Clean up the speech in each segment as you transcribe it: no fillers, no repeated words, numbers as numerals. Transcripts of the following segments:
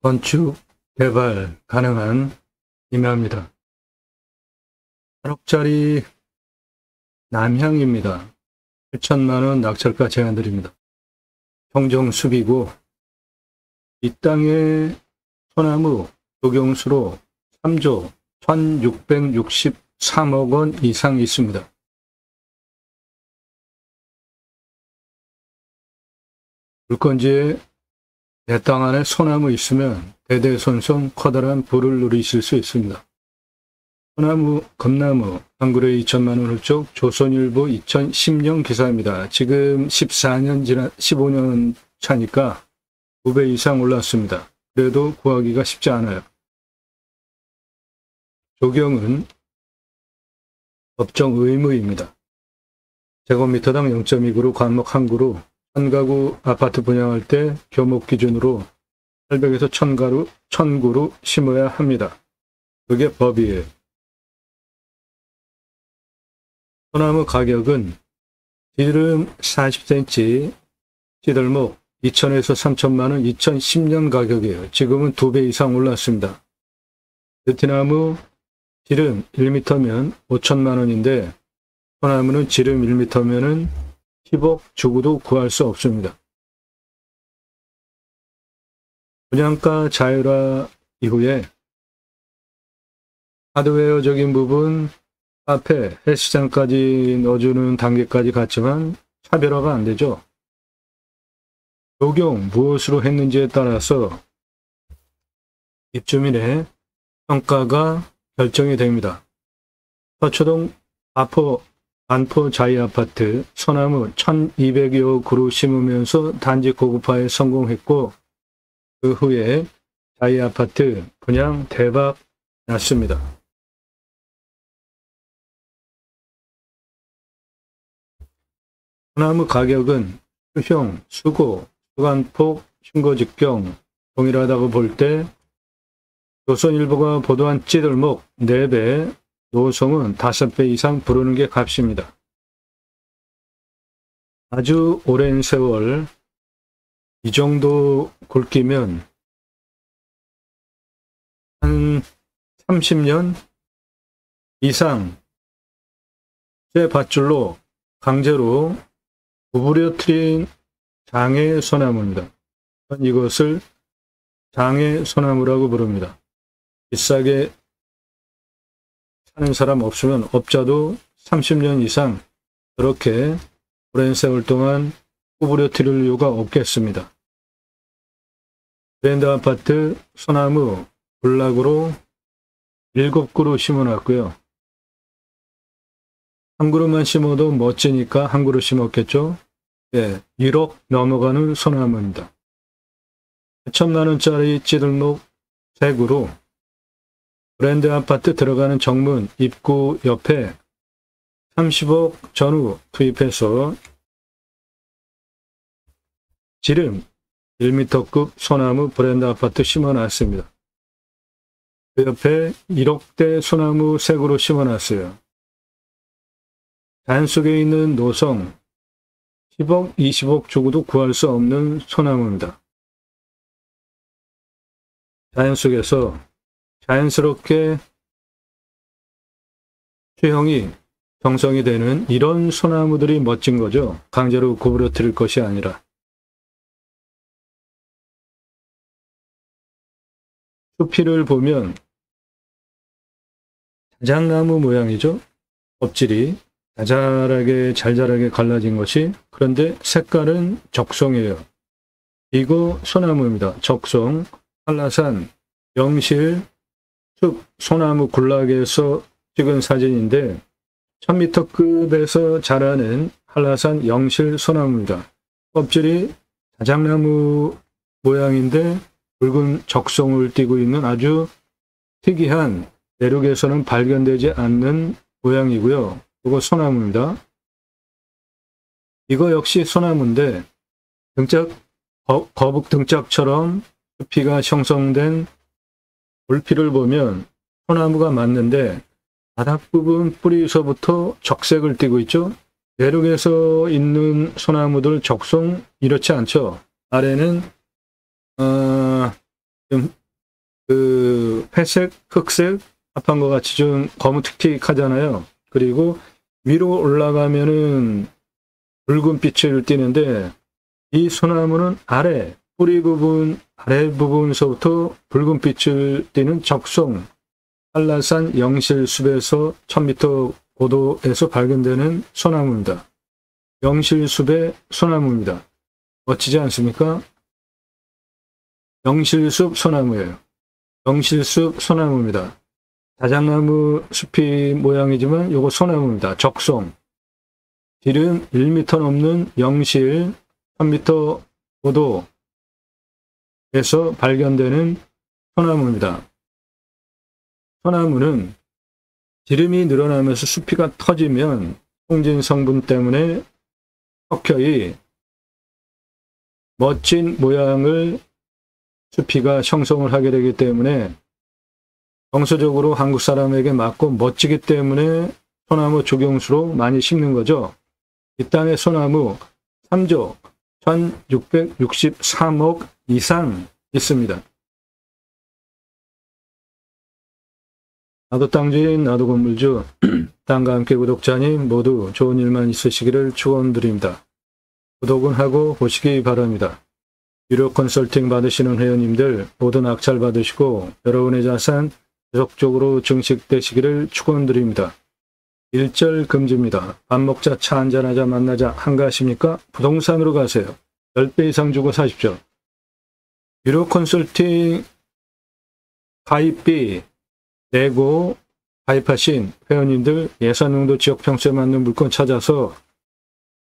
건축, 개발 가능한 임야입니다. 8억짜리 남향입니다. 7천만원 낙찰가 제한드립니다. 평정숲이고 이 땅에 소나무 조경수로 3조 1663억원 이상 있습니다. 물건지에 내 땅 안에 소나무 있으면 대대손손 커다란 부를 누리실 수 있습니다. 소나무, 금나무 한 그루에 2천만원 훌쩍 조선일보 2010년 기사입니다. 지금 15년 차니까 2배 이상 올랐습니다. 그래도 구하기가 쉽지 않아요. 조경은 법정 의무입니다. 제곱미터당 0.2그루, 관목 1그루, 1000가구 아파트 분양할 때 교목 기준으로 800에서 1000그루 심어야 합니다. 그게 법이에요. 소나무 가격은 지름 40cm, 찌들목 2천에서 3천만원 2010년 가격이에요. 지금은 2배 이상 올랐습니다. 느티나무 지름 1m면 5천만원인데 소나무는 지름 1m면은 10억 주고도 구할 수 없습니다. 분양가 자율화 이후에 하드웨어적인 부분, 카페, 헬스장까지 넣어주는 단계까지 갔지만 차별화가 안 되죠. 조경 무엇으로 했는지에 따라서 입주민의 평가가 결정이 됩니다. 서초동 반포 자이아파트 소나무 1200여 그루 심으면서 단지 고급화에 성공했고 그 후에 자이아파트 분양 대박 났습니다. 소나무 가격은 수형, 수고, 수간폭, 흉거직경 동일하다고 볼 때 조선일보가 보도한 찌들목 4배, 노송은 5배 이상 부르는 게 값입니다. 아주 오랜 세월 이 정도 굵기면 한 30년 이상 쇠 밧줄로 강제로 구부려뜨린 장애 소나무입니다. 이것을 장애 소나무라고 부릅니다. 비싸게 사는 사람 없으면 업자도 30년 이상 그렇게 오랜 세월 동안 구부려뜨릴 이유가 없겠습니다. 브랜드 아파트 소나무 군락으로 7그루 심어놨고요. 한 그루만 심어도 멋지니까 한 그루 심었겠죠. 예, 1억 넘어가는 소나무입니다. 8천만원짜리 찌들목 3그루, 브랜드 아파트 들어가는 정문 입구 옆에 30억 전후 투입해서 지름 1m급 소나무 브랜드 아파트 심어놨습니다. 그 옆에 1억대 소나무 3그루 심어놨어요. 자연 속에 있는 노성 10억, 20억 주고도 구할 수 없는 소나무입니다. 자연 속에서 자연스럽게 수형이 형성이 되는 이런 소나무들이 멋진 거죠. 강제로 구부러뜨릴 것이 아니라. 수피를 보면 자작나무 모양이죠. 껍질이 잘 자라게 갈라진 것이. 그런데 색깔은 적송이에요. 이거 소나무입니다. 적송, 한라산, 영실, 숲, 소나무 군락에서 찍은 사진인데 1000m급에서 자라는 한라산 영실 소나무입니다. 껍질이 자작나무 모양인데 붉은 적송을 띠고 있는 아주 특이한 내륙에서는 발견되지 않는 모양이고요. 이거 소나무입니다. 이거 역시 소나무인데 거북 등짝처럼 숲이가 형성된 물피를 보면 소나무가 맞는데 바닥 부분 뿌리에서부터 적색을 띠고 있죠. 내륙에서 있는 소나무들 적송 이렇지 않죠. 아래는 좀 그 회색, 흑색 합한 것 같이 좀 거무틱틱하잖아요. 그리고 위로 올라가면은 붉은 빛을 띠는데 이 소나무는 아래 뿌리 부분 아래 부분서부터 붉은 빛을 띠는 적송 한라산 영실숲에서 1000m 고도에서 발견되는 소나무입니다. 영실숲의 소나무입니다. 멋지지 않습니까? 영실숲 소나무예요. 영실숲 소나무입니다. 자작나무 숲이 모양이지만 요거 소나무입니다. 적송. 길은 1m 넘는 영실 1000m 고도에서 발견되는 소나무입니다. 소나무는 기름이 늘어나면서 수피가 터지면 송진 성분 때문에 켜켜이 멋진 모양을 수피가 형성을 하게 되기 때문에 정서적으로 한국 사람에게 맞고 멋지기 때문에 소나무 조경수로 많이 심는 거죠. 이 땅의 소나무 3조 1663억 이상 있습니다. 나도 땅주인, 나도 건물주, 땅과 함께 구독자님 모두 좋은 일만 있으시기를 축원드립니다. 구독은 하고 보시기 바랍니다. 유료 컨설팅 받으시는 회원님들 모두 낙찰 받으시고 여러분의 자산 지속적으로 증식되시기를 축원드립니다. 일절 금지입니다. 밥 먹자, 차 한잔하자, 만나자 한가하십니까? 부동산으로 가세요. 10배 이상 주고 사십시오. 유료 컨설팅 가입비 내고 가입하신 회원님들 예산용도 지역평수에 맞는 물건 찾아서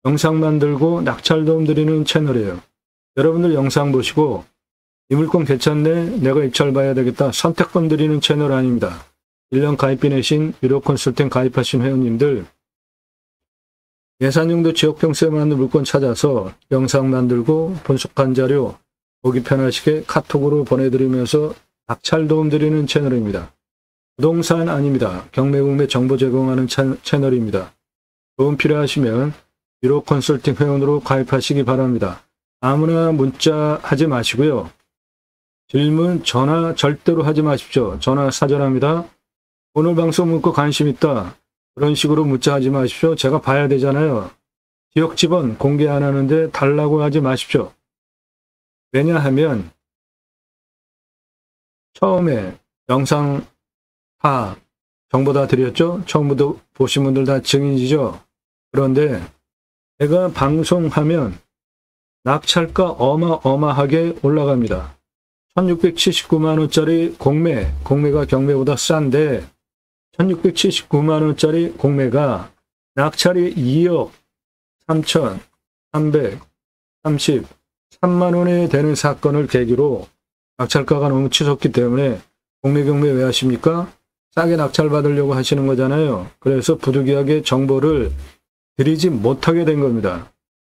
영상 만들고 낙찰 도움 드리는 채널이에요. 여러분들 영상 보시고 이 물건 괜찮네, 내가 입찰 봐야 되겠다, 선택권 드리는 채널 아닙니다. 1년 가입비 내신 유료 컨설팅 가입하신 회원님들 예산용도 지역평수에 맞는 물건 찾아서 영상 만들고 분석한 자료 보기 편하시게 카톡으로 보내드리면서 낙찰 도움 드리는 채널입니다. 부동산 아닙니다. 경매국매 정보 제공하는 채널입니다. 도움 필요하시면 유료 컨설팅 회원으로 가입하시기 바랍니다. 아무나 문자 하지 마시고요. 질문, 전화 절대로 하지 마십시오. 전화 사절합니다. 오늘 방송 묻고 관심 있다. 그런 식으로 문자 하지 마십시오. 제가 봐야 되잖아요. 지역 집원 공개 안 하는데 달라고 하지 마십시오. 왜냐하면 처음에 영상 다 정보 다 드렸죠? 처음부터 보신 분들 다 증인이죠? 그런데 제가 방송하면 낙찰가 어마어마하게 올라갑니다. 1679만원짜리 공매가 경매보다 싼데 1679만원짜리 공매가 낙찰이 2억 3,333만원에 되는 사건을 계기로 낙찰가가 너무 치솟기 때문에 경매 왜 하십니까? 싸게 낙찰 받으려고 하시는 거잖아요. 그래서 부득이하게 정보를 드리지 못하게 된 겁니다.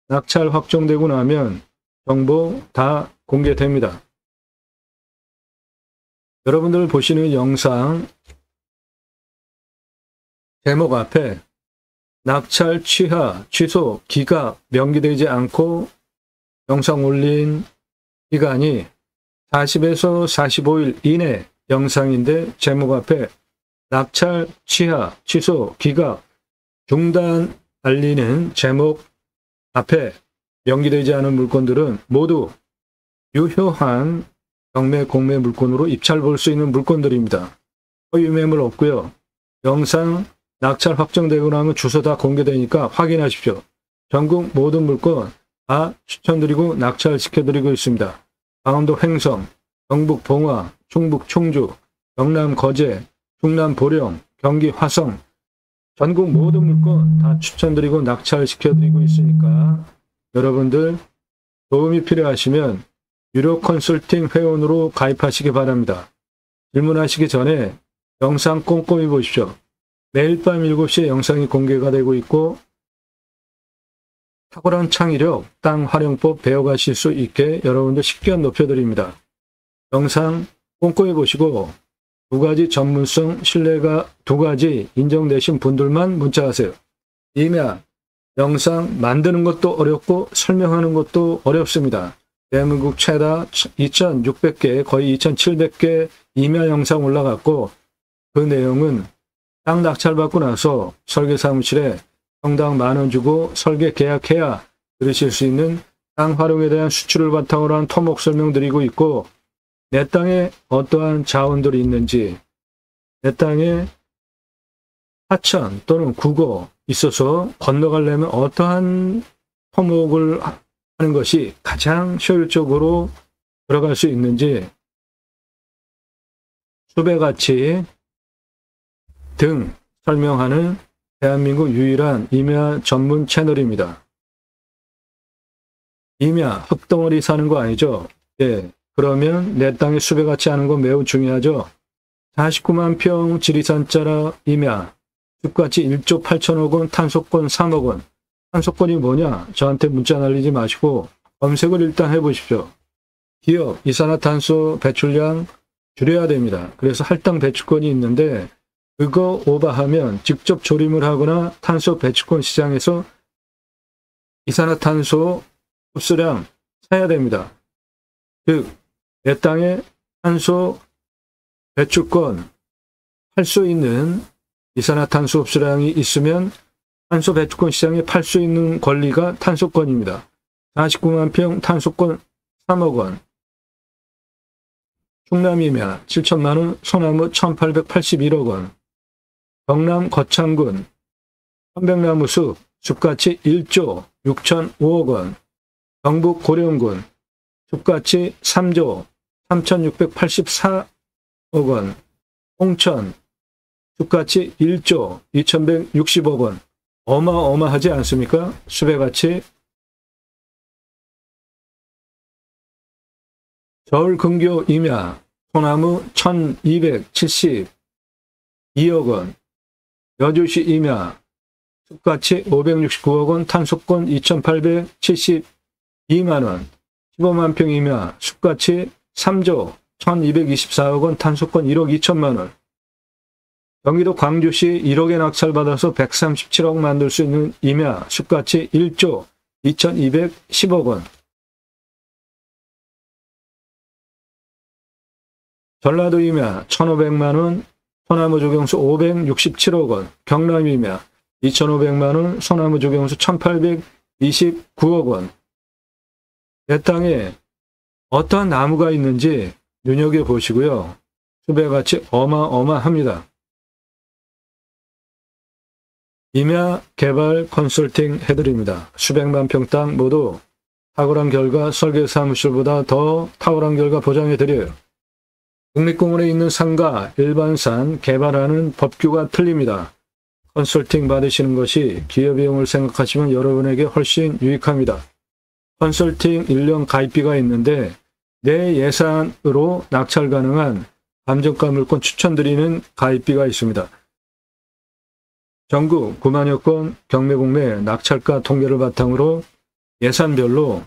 낙찰 확정되고 나면 정보 다 공개됩니다. 여러분들 보시는 영상 제목 앞에 낙찰 취하, 취소, 기각 명기되지 않고 영상 올린 기간이 40에서 45일 이내 영상인데 제목 앞에 낙찰, 취하, 취소, 기각, 중단 알리는 제목 앞에 명기되지 않은 물건들은 모두 유효한 경매, 공매 물건으로 입찰 볼 수 있는 물건들입니다. 허위 매물 없고요. 영상 낙찰 확정되고 나면 주소 다 공개되니까 확인하십시오. 전국 모든 물건 다 추천드리고 낙찰시켜드리고 있습니다. 강원도 횡성, 경북 봉화, 충북 충주, 경남 거제, 충남 보령, 경기 화성, 전국 모든 물건 다 추천드리고 낙찰시켜드리고 있으니까 여러분들 도움이 필요하시면 유료 컨설팅 회원으로 가입하시기 바랍니다. 질문하시기 전에 영상 꼼꼼히 보십시오. 매일 밤 7시에 영상이 공개가 되고 있고 탁월한 창의력, 땅 활용법 배워가실 수 있게 여러분들 식견 높여드립니다. 영상 꼼꼼히 보시고 2가지 전문성, 신뢰가 2가지 인정되신 분들만 문자하세요. 이면 영상 만드는 것도 어렵고 설명하는 것도 어렵습니다. 대한민국 최다 2,600개, 거의 2,700개 임야 영상 올라갔고, 그 내용은 땅 낙찰받고 나서 설계사무실에 평당 10,000원 주고 설계 계약해야 들으실 수 있는 땅 활용에 대한 수출을 바탕으로 한 토목 설명드리고 있고, 내 땅에 어떠한 자원들이 있는지, 내 땅에 하천 또는 국어 있어서 건너가려면 어떠한 토목을 하는 것이 가장 효율적으로 들어갈 수 있는지 수배가치 등 설명하는 대한민국 유일한 임야 전문 채널입니다. 임야, 흙덩어리 사는 거 아니죠? 예, 그러면 내 땅에 수배가치 하는 거 매우 중요하죠? 49만 평 지리산자라 임야, 숲가치 1조 8천억 원, 탄소권 3억 원. 탄소권이 뭐냐? 저한테 문자 날리지 마시고 검색을 일단 해보십시오. 기업, 이산화탄소 배출량 줄여야 됩니다. 그래서 할당 배출권이 있는데 그거 오버하면 직접 조림을 하거나 탄소 배출권 시장에서 이산화탄소 흡수량 사야 됩니다. 즉, 내 땅에 탄소 배출권 할 수 있는 이산화탄소 흡수량이 있으면 탄소 배출권 시장에 팔 수 있는 권리가 탄소권입니다. 49만 평 탄소권 3억 원. 충남 임야 7천만 원, 소나무 1,881억 원. 경남 거창군 편백나무 숲, 숲가치 1조 6,005억 원. 경북 고령군 숲가치 3조 3,684억 원. 홍천 숲가치 1조 2,160억 원. 어마어마하지 않습니까? 수배가치. 서울 근교 임야 소나무 1,272억 원. 여주시 임야 숲가치 569억 원, 탄소권 2,872만 원. 15만 평 임야 숲가치 3조 1,224억 원, 탄소권 1억 2천만 원. 경기도 광주시 1억에 낙찰받아서 137억 만들 수 있는 임야 숲가치 1조 2,210억 원. 전라도 임야 1,500만 원, 소나무 조경수 567억 원. 경남 임야 2,500만 원, 소나무 조경수 1,829억 원. 내 땅에 어떠한 나무가 있는지 눈여겨보시고요. 수배가치 어마어마합니다. 임야 개발 컨설팅 해드립니다. 수백만 평 땅 모두 탁월한 결과 설계사무실보다 더 탁월한 결과 보장해드려요. 국립공원에 있는 산과 일반산 개발하는 법규가 틀립니다. 컨설팅 받으시는 것이 기여비용을 생각하시면 여러분에게 훨씬 유익합니다. 컨설팅 1년 가입비가 있는데 내 예산으로 낙찰 가능한 감정가 물건 추천드리는 가입비가 있습니다. 전국 9만여 건 경매공매 낙찰가 통계를 바탕으로 예산별로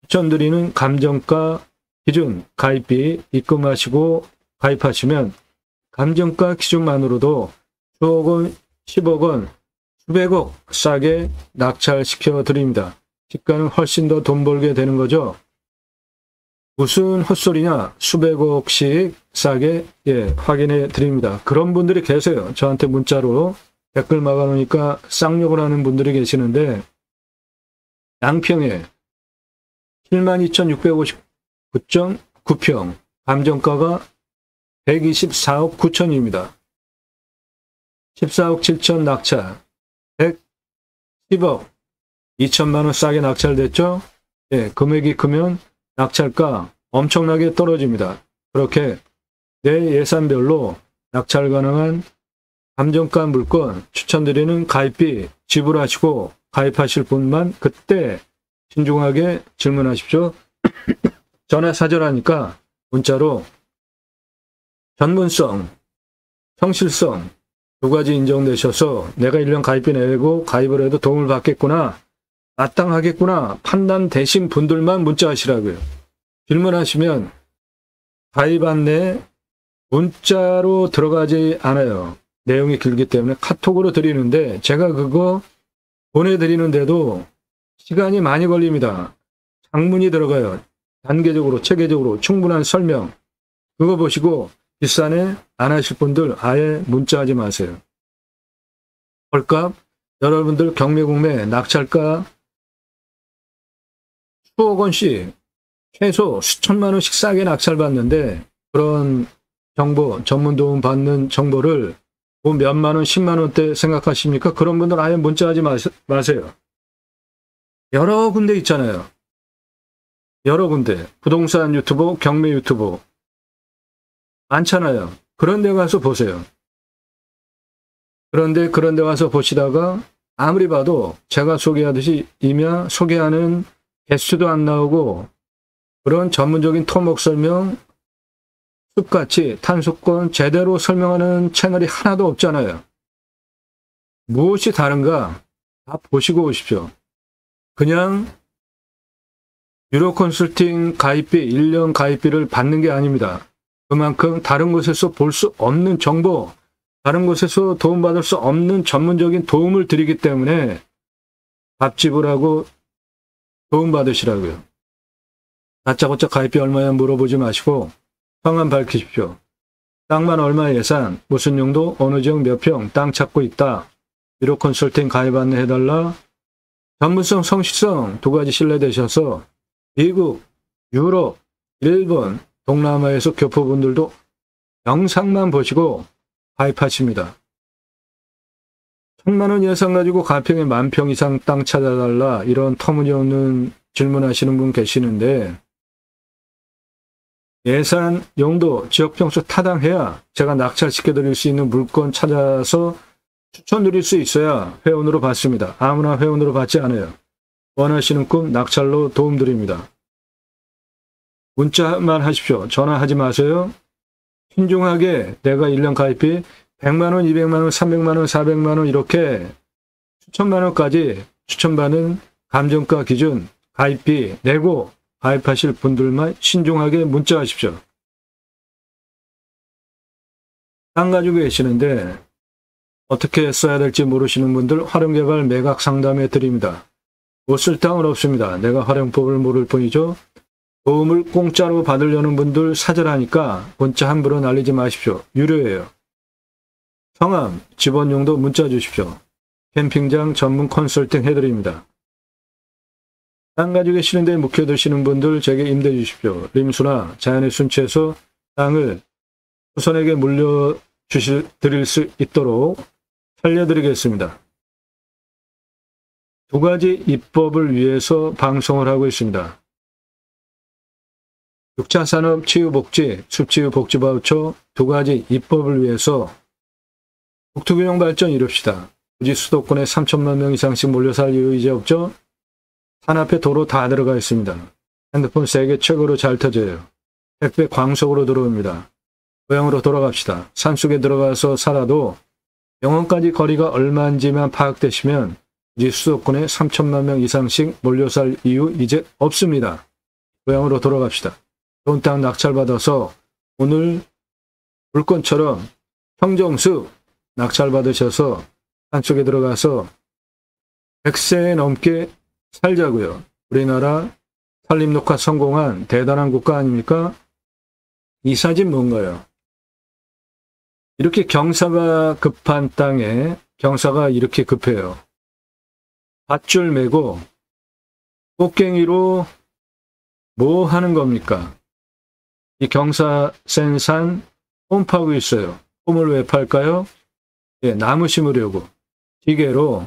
추천드리는 감정가 기준 가입비 입금하시고 가입하시면 감정가 기준만으로도 수억 원, 10억 원, 수백억 싸게 낙찰시켜 드립니다. 시가는 훨씬 더 돈 벌게 되는 거죠. 무슨 헛소리냐? 수백억씩 싸게 확인해 드립니다. 그런 분들이 계세요. 저한테 문자로 댓글 막아놓으니까 쌍욕을 하는 분들이 계시는데 양평에 72,659.9평 감정가가 124억 9천입니다. 14억 7천 낙찰 110억 2천만 원 싸게 낙찰됐죠? 금액이 크면 낙찰가 엄청나게 떨어집니다. 그렇게 내 예산별로 낙찰 가능한 감정가 물건 추천드리는 가입비 지불하시고 가입하실 분만 그때 신중하게 질문하십시오. 전화 사절하니까 문자로 전문성, 성실성 두 가지 인정되셔서 내가 1년 가입비 내고 가입을 해도 도움을 받겠구나, 마땅하겠구나 판단되신 분들만 문자하시라고요. 질문하시면 가입 안내 문자로 들어가지 않아요. 내용이 길기 때문에 카톡으로 드리는데 제가 그거 보내드리는데도 시간이 많이 걸립니다. 장문이 들어가요. 단계적으로 체계적으로 충분한 설명 그거 보시고 비싸네 안 하실 분들 아예 문자하지 마세요. 헐값 여러분들 경매국매 낙찰가 수억 원씩 최소 수천만 원씩 싸게 낙찰받는데 그런 정보 전문 도움 받는 정보를 뭐 몇만 원 10만 원대 생각하십니까? 그런 분들 아예 문자하지 마세요. 여러 군데 있잖아요. 여러 군데 부동산 유튜버 경매 유튜버 많잖아요. 그런 데 가서 보세요. 그런데 그런 데 가서 보시다가 아무리 봐도 제가 소개하듯이 이며 소개하는 개수도 안 나오고 그런 전문적인 토목 설명 숲같이 탄소권 제대로 설명하는 채널이 하나도 없잖아요. 무엇이 다른가 다 보시고 오십시오. 그냥 유료 컨설팅 가입비 1년 가입비를 받는 게 아닙니다. 그만큼 다른 곳에서 볼 수 없는 정보 다른 곳에서 도움받을 수 없는 전문적인 도움을 드리기 때문에 밥 지불하고 도움받으시라고요. 다짜고짜 가입비 얼마야 물어보지 마시고 성함 밝히십시오. 땅만 얼마 예산, 무슨 용도, 어느 지역 몇 평, 땅 찾고 있다. 유료 컨설팅 가입 안내해달라. 전문성, 성실성 두 가지 신뢰되셔서 미국, 유럽, 일본, 동남아에서 교포분들도 영상만 보시고 가입하십니다. 1000만 원 예산 가지고 가평에 10,000평 이상 땅 찾아달라 이런 터무니없는 질문하시는 분 계시는데 예산, 용도, 지역평수 타당해야 제가 낙찰시켜드릴 수 있는 물건 찾아서 추천드릴 수 있어야 회원으로 받습니다. 아무나 회원으로 받지 않아요. 원하시는 꿈 낙찰로 도움드립니다. 문자만 하십시오. 전화하지 마세요. 신중하게 내가 1년 가입비 100만 원, 200만 원, 300만 원, 400만 원 이렇게 수천만 원까지 추천받는 감정가 기준 가입비 내고 가입하실 분들만 신중하게 문자하십시오. 땅 가지고 계시는데 어떻게 써야 될지 모르시는 분들 활용개발 매각 상담해 드립니다. 못 쓸 땅은 없습니다. 내가 활용법을 모를 뿐이죠. 도움을 공짜로 받으려는 분들 사절하니까 문자 함부로 날리지 마십시오. 유료예요. 성함, 집원용도 문자 주십시오. 캠핑장 전문 컨설팅 해드립니다. 땅 가지고 계시는데 묵혀두시는 분들 제게 임대 주십시오. 림수나 자연의 순치에서 땅을 후손에게 물려드릴 수 있도록 살려드리겠습니다. 두 가지 입법을 위해서 방송을 하고 있습니다. 6차 산업 치유복지, 숲치유복지바우처 두 가지 입법을 위해서 국토균형 발전 이룹시다. 굳이 수도권에 3천만 명 이상씩 몰려 살 이유 이제 없죠? 산 앞에 도로 다 들어가 있습니다. 핸드폰 세계 최고로 잘 터져요. 택배 광속으로 들어옵니다. 고향으로 돌아갑시다. 산속에 들어가서 살아도 영혼까지 거리가 얼마인지만 파악되시면 굳이 수도권에 3천만 명 이상씩 몰려 살 이유 이제 없습니다. 고향으로 돌아갑시다. 좋은 땅 낙찰받아서 오늘 물건처럼 평정숲 낙찰받으셔서 산속에 들어가서 100세 넘게 살자고요. 우리나라 산림녹화 성공한 대단한 국가 아닙니까? 이 사진 뭔가요? 이렇게 경사가 급한 땅에 경사가 이렇게 급해요. 밧줄 메고 꽃갱이로 뭐 하는 겁니까? 이 경사 센 산 홈 파고 있어요. 홈을 왜 팔까요? 예, 나무 심으려고. 기계로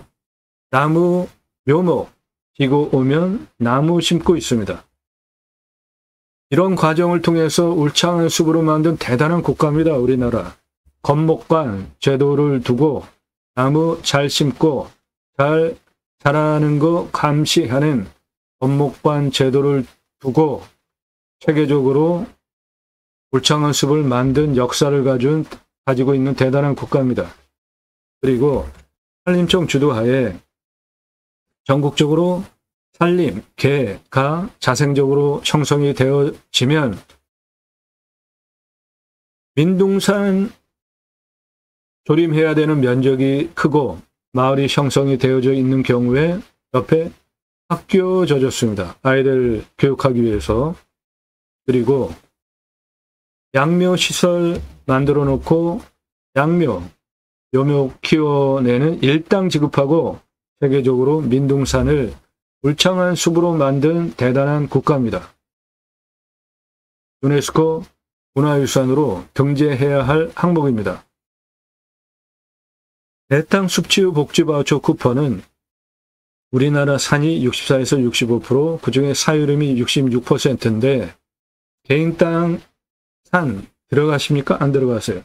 나무 묘목 지고 오면 나무 심고 있습니다. 이런 과정을 통해서 울창한 숲으로 만든 대단한 국가입니다. 우리나라. 건목관 제도를 두고 나무 잘 심고 잘 자라는 거 감시하는 건목관 제도를 두고 체계적으로 울창한 숲을 만든 역사를 가지고 있는 대단한 국가입니다. 그리고 산림청 주도하에 전국적으로 산림, 개가 자생적으로 형성이 되어지면 민둥산 조림해야 되는 면적이 크고 마을이 형성이 되어져 있는 경우에 옆에 학교 져줬습니다. 아이들 교육하기 위해서 그리고 양묘 시설 만들어 놓고 양묘, 묘묘 키워내는 일당 지급하고 세계적으로 민둥산을 울창한 숲으로 만든 대단한 국가입니다. 유네스코 문화유산으로 등재해야 할 항목입니다. 대땅 숲치유 복지바우처 쿠폰은 우리나라 산이 64에서 65%, 그중에 사유림이 66%인데 개인 땅, 산 들어가십니까? 안 들어가세요?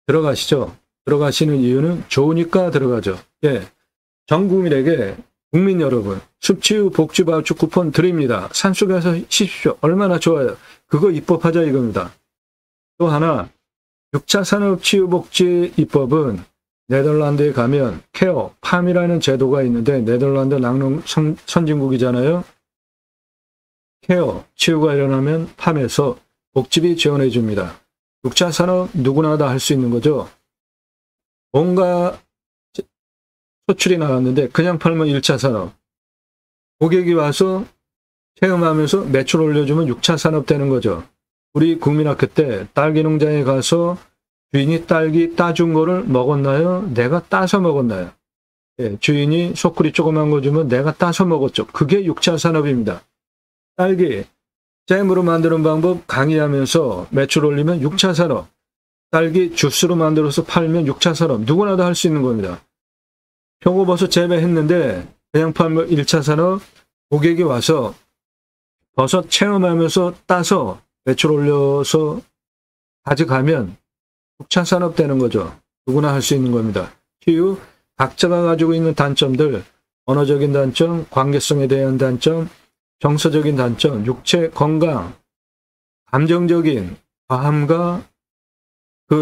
들어가시죠? 들어가시는 이유는 좋으니까 들어가죠. 예, 전 국민에게, 국민 여러분, 숲치유 복지바우처 쿠폰 드립니다. 산속에서 쉬십시오. 얼마나 좋아요. 그거 입법하자 이겁니다. 또 하나, 6차 산업치유복지 입법은 네덜란드에 가면 케어, 팜이라는 제도가 있는데 네덜란드 낙농 선진국이잖아요. 케어, 치유가 일어나면 팜에서 복지비 지원해 줍니다. 6차 산업 누구나 다 할 수 있는 거죠. 뭔가 소출이 나왔는데 그냥 팔면 1차 산업. 고객이 와서 체험하면서 매출 올려주면 6차 산업 되는 거죠. 우리 국민학교 때 딸기 농장에 가서 주인이 딸기 따준 거를 먹었나요? 내가 따서 먹었나요? 예, 주인이 소쿠리 조그만 거 주면 내가 따서 먹었죠. 그게 6차 산업입니다. 딸기 잼으로 만드는 방법 강의하면서 매출 올리면 6차 산업. 딸기 주스로 만들어서 팔면 6차 산업. 누구나 다 할 수 있는 겁니다. 표고버섯 재배했는데 그냥 팔면 1차 산업. 고객이 와서 버섯 체험하면서 따서 매출 올려서 가져가면 6차 산업 되는 거죠. 누구나 할 수 있는 겁니다. 치유, 각자가 가지고 있는 단점들, 언어적인 단점, 관계성에 대한 단점, 정서적인 단점, 육체 건강, 감정적인 과함과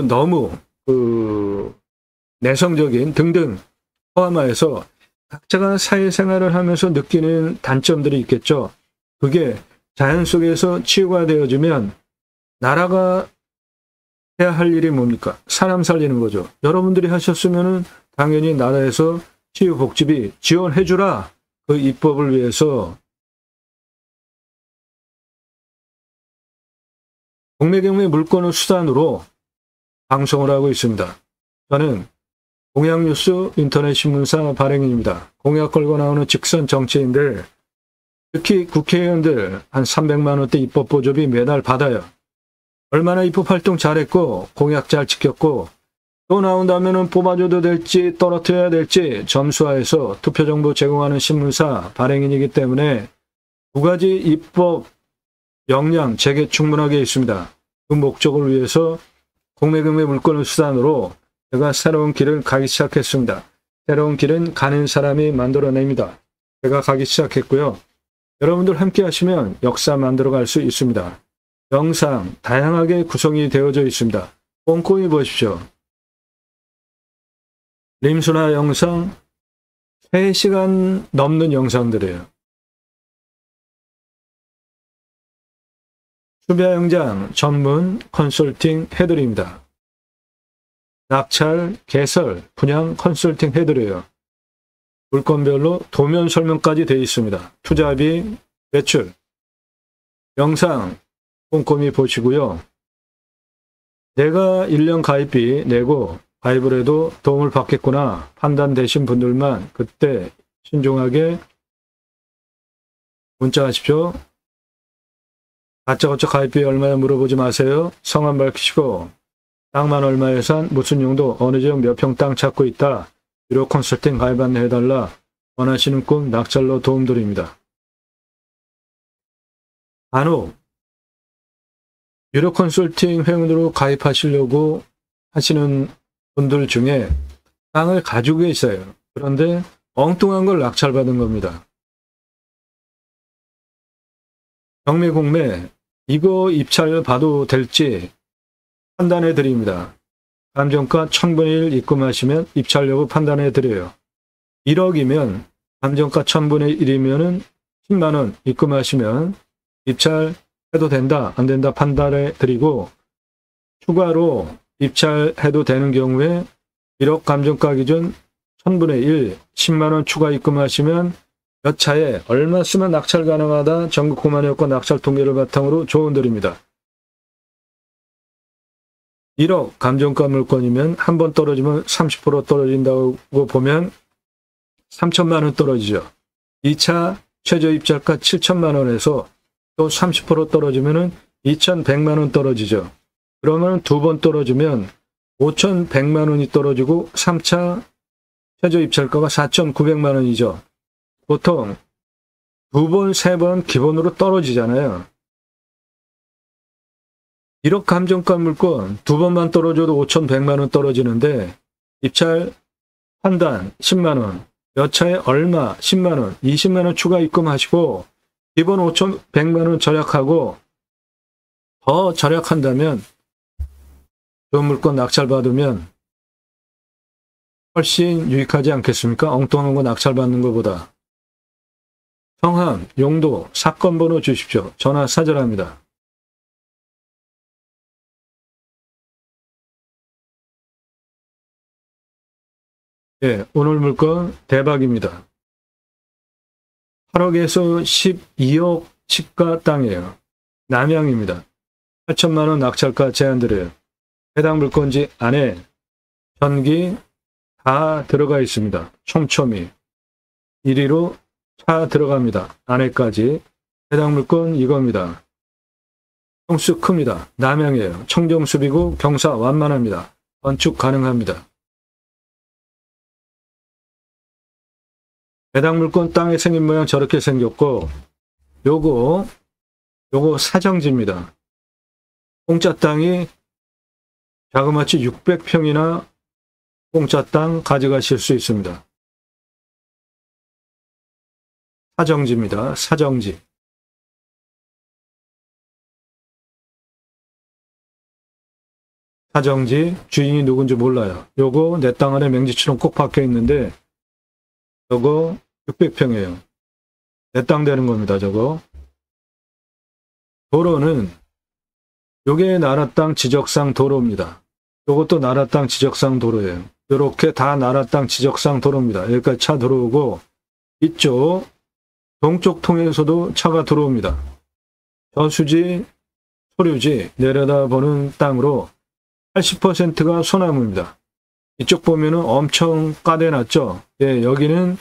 너무 내성적인 등등 포함하여서 각자가 사회생활을 하면서 느끼는 단점들이 있겠죠. 그게 자연 속에서 치유가 되어지면 나라가 해야 할 일이 뭡니까? 사람 살리는 거죠. 여러분들이 하셨으면은 당연히 나라에서 치유 복지비 지원해주라. 그 입법을 위해서 공매경매 물건을 수단으로 방송을 하고 있습니다. 저는 공약뉴스 인터넷 신문사 발행인입니다. 공약 걸고 나오는 직선 정치인들, 특히 국회의원들 한 300만 원대 입법 보조비 매달 받아요. 얼마나 입법활동 잘했고 공약 잘 지켰고 또 나온다면 뽑아줘도 될지 떨어뜨려야 될지 점수화해서 투표정보 제공하는 신문사 발행인이기 때문에 두 가지 입법 역량 제게 충분하게 있습니다. 그 목적을 위해서 공매경매 물건을 수단으로 제가 새로운 길을 가기 시작했습니다. 새로운 길은 가는 사람이 만들어냅니다. 제가 가기 시작했고요. 여러분들 함께 하시면 역사 만들어갈 수 있습니다. 영상 다양하게 구성이 되어져 있습니다. 꼼꼼히 보십시오. 림수나 영상 3시간 넘는 영상들이에요. 수배영장 전문 컨설팅 해드립니다. 낙찰, 개설, 분양 컨설팅 해드려요. 물건별로 도면 설명까지 되어 있습니다. 투자비, 매출, 영상 꼼꼼히 보시고요. 내가 1년 가입비 내고 가입을 해도 도움을 받겠구나 판단되신 분들만 그때 신중하게 문자하십시오. 가짜고짜 가입비 얼마에 물어보지 마세요. 성함 밝히시고 땅만 얼마 예산, 무슨 용도, 어느 지역 몇 평 땅 찾고 있다. 유료 컨설팅 가입 안내해달라. 원하시는 꿈 낙찰로 도움드립니다. 간혹 유료 컨설팅 회원으로 가입하시려고 하시는 분들 중에 땅을 가지고 계셔요. 그런데 엉뚱한 걸 낙찰받은 겁니다. 경매 공매 이거 입찰 봐도 될지 판단해 드립니다. 감정가 1000분의 1 입금하시면 입찰 여부 판단해 드려요. 1억이면 감정가 1000분의 1이면은 10만원 입금하시면 입찰해도 된다 안 된다 판단해 드리고 추가로 입찰해도 되는 경우에 1억 감정가 기준 1000분의 1 10만원 추가 입금하시면 몇 차에 얼마 쓰면 낙찰 가능하다. 전국 고만여건 낙찰 통계를 바탕으로 조언드립니다. 1억 감정가 물건이면 한 번 떨어지면 30% 떨어진다고 보면 3천만 원 떨어지죠. 2차 최저 입찰가 7천만 원에서 또 30% 떨어지면 2,100만 원 떨어지죠. 그러면 두 번 떨어지면 5,100만 원이 떨어지고 3차 최저 입찰가가 4,900만 원이죠. 보통 두 번, 세 번 기본으로 떨어지잖아요. 1억 감정가 물건 두 번만 떨어져도 5,100만 원 떨어지는데 입찰 판단 10만 원, 몇 차에 얼마 10만 원, 20만 원 추가 입금하시고 기본 5,100만 원 절약하고 더 절약한다면 좋은 물건 낙찰받으면 훨씬 유익하지 않겠습니까? 엉뚱한 거 낙찰받는 것보다. 성함, 용도, 사건 번호 주십시오. 전화 사절합니다. 예, 오늘 물건 대박입니다. 8억에서 12억 시가 땅이에요. 남양입니다. 8천만 원 낙찰가 제한드려요. 해당 물건지 안에 전기 다 들어가 있습니다. 촘촘히. 1위로 차 들어갑니다. 안에까지. 해당 물건 이겁니다. 평수 큽니다. 남양이에요. 청정숲이고 경사 완만합니다. 건축 가능합니다. 해당 물건 땅에 생긴 모양 저렇게 생겼고 요거 사정지입니다. 공짜 땅이 자그마치 600평이나 공짜 땅 가져가실 수 있습니다. 사정지입니다. 사정지. 사정지 주인이 누군지 몰라요. 요거 내 땅 안에 맹지처럼 꼭 박혀 있는데 저거 600평이에요. 내 땅 되는 겁니다. 저거. 도로는 요게 나라 땅 지적상 도로입니다. 요것도 나라 땅 지적상 도로예요. 요렇게 다 나라 땅 지적상 도로입니다. 여기까지 차 들어오고 이쪽 동쪽 통에서도 차가 들어옵니다. 저수지, 소류지 내려다보는 땅으로 80%가 소나무입니다. 이쪽 보면은 엄청 까대놨죠. 예, 여기는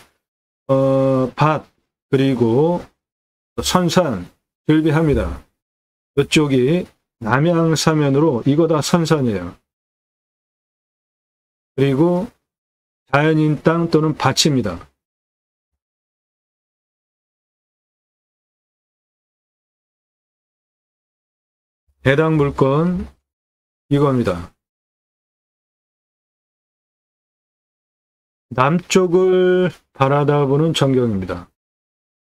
밭 그리고 선산 즐비합니다. 이쪽이 남양사면으로 이거 다 선산이에요. 그리고 자연인 땅 또는 밭입니다. 해당 물건 이겁니다. 남쪽을 바라다보는 전경입니다.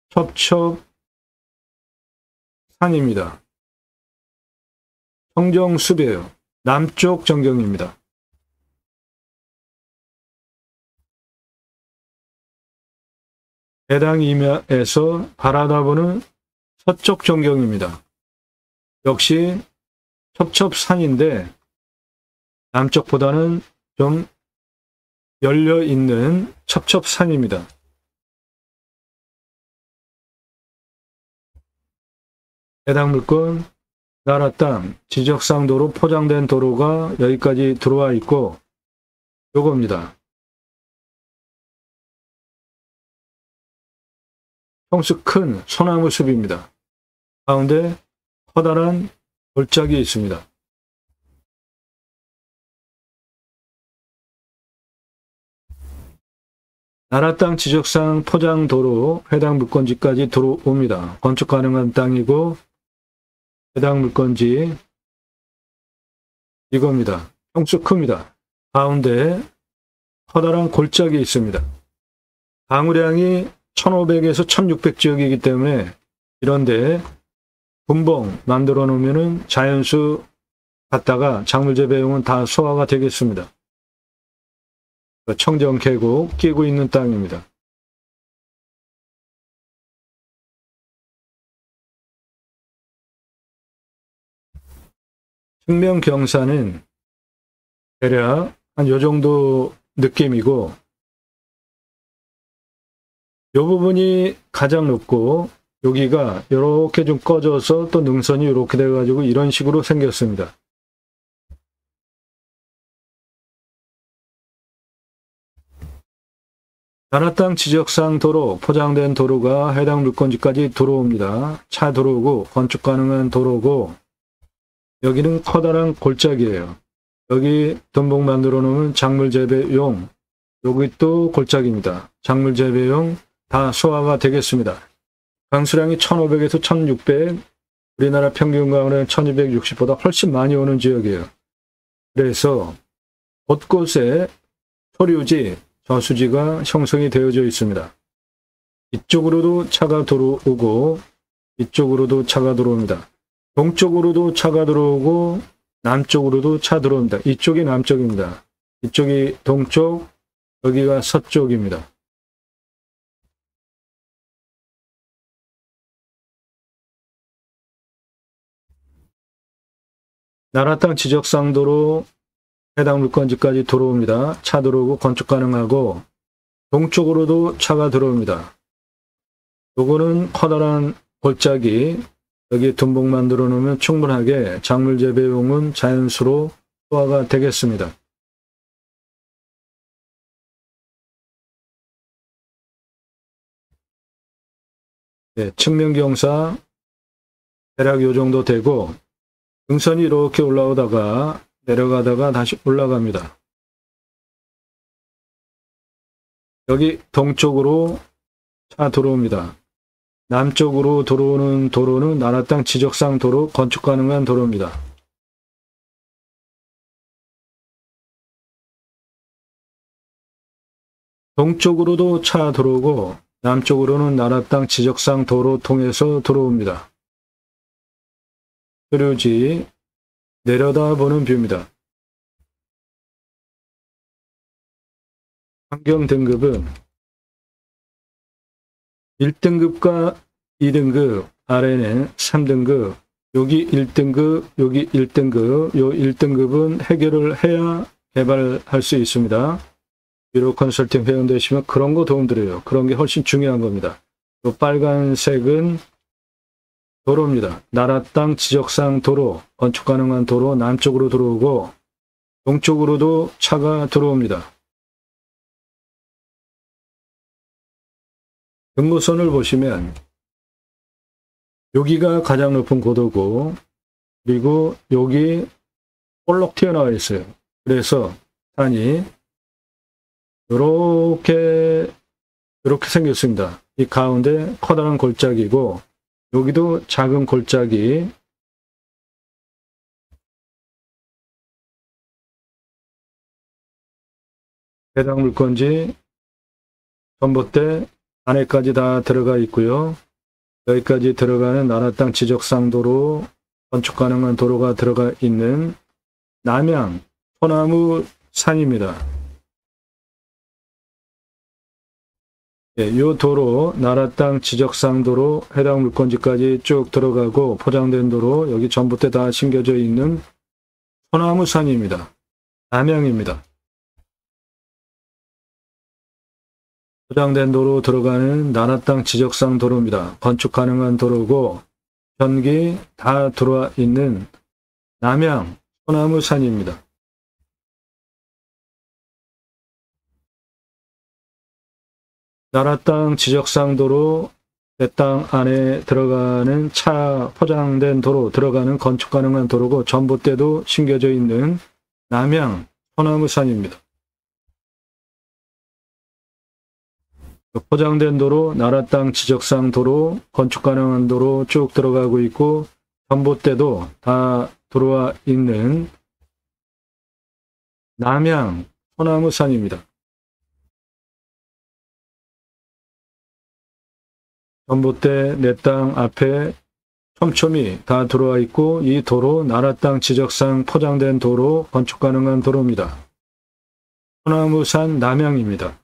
첩첩산입니다. 청정숲이에요. 남쪽 전경입니다. 해당 임야에서 바라다보는 서쪽 전경입니다. 역시 첩첩산인데 남쪽보다는 좀 열려있는 첩첩산입니다. 해당 물건 나라 땅 지적상 도로 포장된 도로가 여기까지 들어와 있고 요겁니다. 평수 큰 소나무 숲입니다. 가운데 커다란 골짜기 있습니다. 나라 땅 지적상 포장 도로 해당 물건지까지 들어옵니다. 건축 가능한 땅이고 해당 물건지 이겁니다. 평수 큽니다. 가운데 커다란 골짜기 있습니다. 방울량이 1500에서 1600 지역이기 때문에 이런데 분봉 만들어 놓으면 자연수 갖다가 작물재배용은 다 소화가 되겠습니다. 청정 계곡 끼고 있는 땅입니다. 측면 경사는 대략 한 요 정도 느낌이고 이 부분이 가장 높고 여기가 이렇게 좀 꺼져서 또 능선이 이렇게 돼가지고 이런 식으로 생겼습니다. 나라땅 지적상 도로, 포장된 도로가 해당 물건지까지 들어옵니다. 차 들어오고 건축 가능한 도로고 여기는 커다란 골짜기예요. 여기 덤봉 만들어 놓으면 작물 재배용, 여기 또 골짜기입니다. 작물 재배용 다 소화가 되겠습니다. 강수량이 1500에서 1600, 우리나라 평균 강우량은 1260보다 훨씬 많이 오는 지역이에요. 그래서 곳곳에 소류지, 저수지가 형성이 되어져 있습니다. 이쪽으로도 차가 들어오고 이쪽으로도 차가 들어옵니다. 동쪽으로도 차가 들어오고 남쪽으로도 차 들어옵니다. 이쪽이 남쪽입니다. 이쪽이 동쪽, 여기가 서쪽입니다. 나라땅 지적상도로 해당 물건지까지 들어옵니다. 차 들어오고 건축 가능하고 동쪽으로도 차가 들어옵니다. 요거는 커다란 골짜기, 여기 덤봉 만들어 놓으면 충분하게 작물 재배용은 자연수로 소화가 되겠습니다. 네, 측면경사 대략 요 정도 되고 등선이 이렇게 올라오다가 내려가다가 다시 올라갑니다. 여기 동쪽으로 차 들어옵니다. 남쪽으로 들어오는 도로는 나라땅 지적상 도로, 건축 가능한 도로입니다. 동쪽으로도 차 들어오고 남쪽으로는 나라땅 지적상 도로 통해서 들어옵니다. 소류지 내려다보는 뷰입니다. 환경 등급은 1등급과 2등급, 아래는 3등급, 여기 1등급, 여기 1등급, 요 1등급은 해결을 해야 개발할 수 있습니다. 유로 컨설팅 회원 되시면 그런 거 도움드려요. 그런 게 훨씬 중요한 겁니다. 요 빨간색은 도로입니다. 나라땅 지적상 도로, 건축 가능한 도로 남쪽으로 들어오고 동쪽으로도 차가 들어옵니다. 경고선을 보시면 여기가 가장 높은 고도고 그리고 여기 볼록 튀어나와 있어요. 그래서 산이 이렇게 생겼습니다. 이 가운데 커다란 골짜기고 여기도 작은 골짜기, 해당 물건지 전봇대 안에까지 다 들어가 있고요. 여기까지 들어가는 나라땅 지적상도로, 건축 가능한 도로가 들어가 있는 남양 소나무 산입니다. 이 도로, 나라땅 지적상도로 해당 물건지까지 쭉 들어가고 포장된 도로, 여기 전봇대 다 심겨져 있는 소나무 산입니다. 남양입니다. 포장된 도로 들어가는 나라땅 지적상 도로입니다. 건축 가능한 도로고 전기 다 들어와 있는 남양 소나무 산입니다. 나라땅 지적상 도로, 내 땅 안에 들어가는 차 포장된 도로 들어가는 건축 가능한 도로고 전봇대도 심겨져 있는 남양 소나무 산입니다. 포장된 도로, 나라땅 지적상 도로, 건축 가능한 도로 쭉 들어가고 있고 전봇대도 다 들어와 있는 남양 소나무 산입니다. 전봇대 내 땅 앞에 촘촘히 다 들어와 있고 이 도로 나라땅 지적상 포장된 도로, 건축 가능한 도로입니다. 소나무산 남양입니다.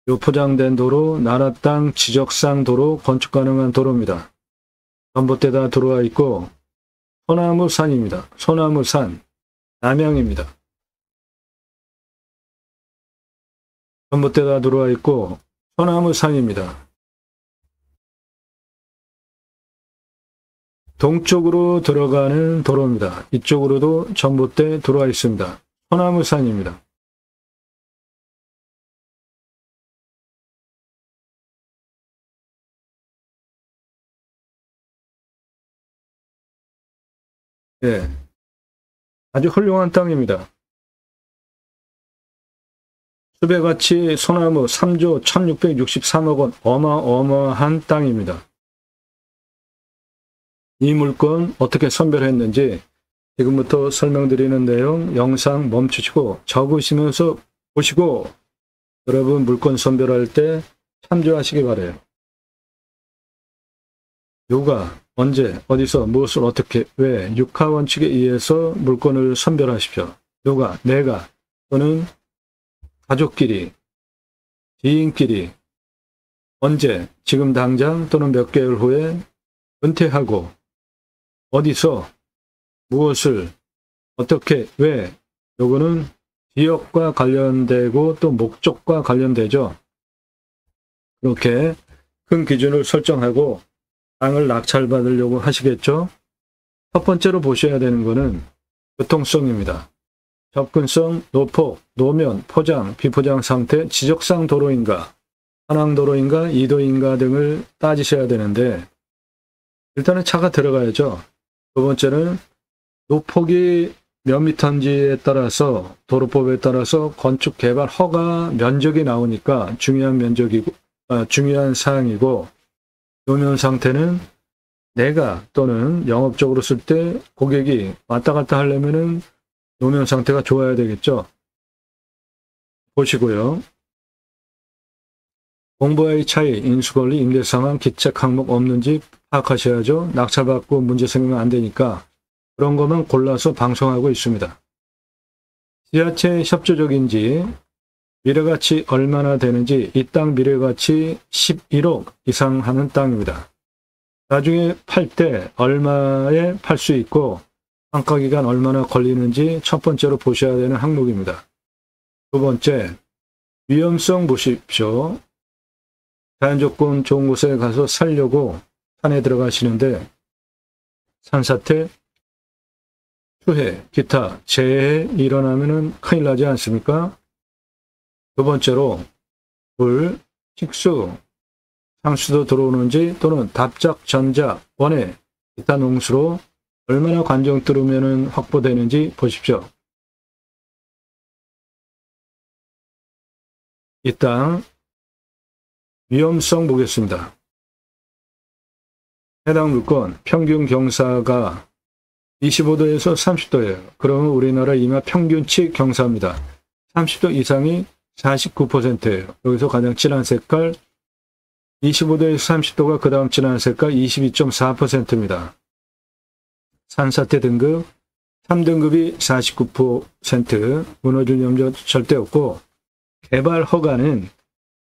요 포장된 도로, 나라땅 지적상 도로, 건축 가능한 도로입니다. 전봇대 다 들어와 있고 소나무산입니다. 소나무산 남양입니다. 전봇대가 들어와 있고 소나무 산입니다. 동쪽으로 들어가는 도로입니다. 이쪽으로도 전봇대 들어와 있습니다. 소나무 산입니다. 예, 아주 훌륭한 땅입니다. 수배가치 소나무 3조 1663억 원, 어마어마한 땅입니다. 이 물건 어떻게 선별했는지 지금부터 설명드리는 내용 영상 멈추시고 적으시면서 보시고 여러분 물건 선별할 때 참조하시기 바라요. 누가, 언제, 어디서, 무엇을 어떻게, 왜, 육하원칙에 의해서 물건을 선별하십시오. 누가, 내가, 또는 가족끼리, 지인끼리, 언제, 지금 당장 또는 몇 개월 후에 은퇴하고, 어디서, 무엇을, 어떻게, 왜, 요거는 지역과 관련되고 또 목적과 관련되죠. 그렇게 큰 기준을 설정하고 땅을 낙찰받으려고 하시겠죠. 첫 번째로 보셔야 되는 것은 교통성입니다. 접근성, 노폭, 노면, 포장, 비포장 상태, 지적상 도로인가, 산항도로인가, 이도인가 등을 따지셔야 되는데 일단은 차가 들어가야죠. 두 번째는 노폭이 몇 미터인지에 따라서 도로법에 따라서 건축 개발 허가 면적이 나오니까 중요한 면적이고 중요한 사항이고 노면 상태는 내가 또는 영업적으로 쓸 때 고객이 왔다 갔다 하려면은 노면 상태가 좋아야 되겠죠. 보시고요. 공부와의 차이, 인수권리, 임대상황, 기책 항목 없는지 파악하셔야죠. 낙찰받고 문제 생기면 안 되니까 그런 것만 골라서 방송하고 있습니다. 지자체 협조적인지, 미래가치 얼마나 되는지, 이 땅 미래가치 11억 이상 하는 땅입니다. 나중에 팔 때 얼마에 팔 수 있고 환가기간 얼마나 걸리는지 첫 번째로 보셔야 되는 항목입니다. 두 번째, 위험성 보십시오. 자연조건 좋은 곳에 가서 살려고 산에 들어가시는데 산사태, 추해, 기타, 재해 일어나면은 큰일 나지 않습니까? 두 번째로 불, 식수, 상수도 들어오는지 또는 답작, 전작, 원해, 기타 농수로 얼마나 관정 뚫으면 확보되는지 보십시오. 이 땅 위험성 보겠습니다. 해당 물건 평균 경사가 25도에서 30도예요. 그러면 우리나라 이마 평균치 경사입니다. 30도 이상이 49%예요. 여기서 가장 진한 색깔 25도에서 30도가 그 다음 진한 색깔 22.4%입니다. 산사태 등급 3등급이 49%, 무너질 염려 절대 없고 개발 허가는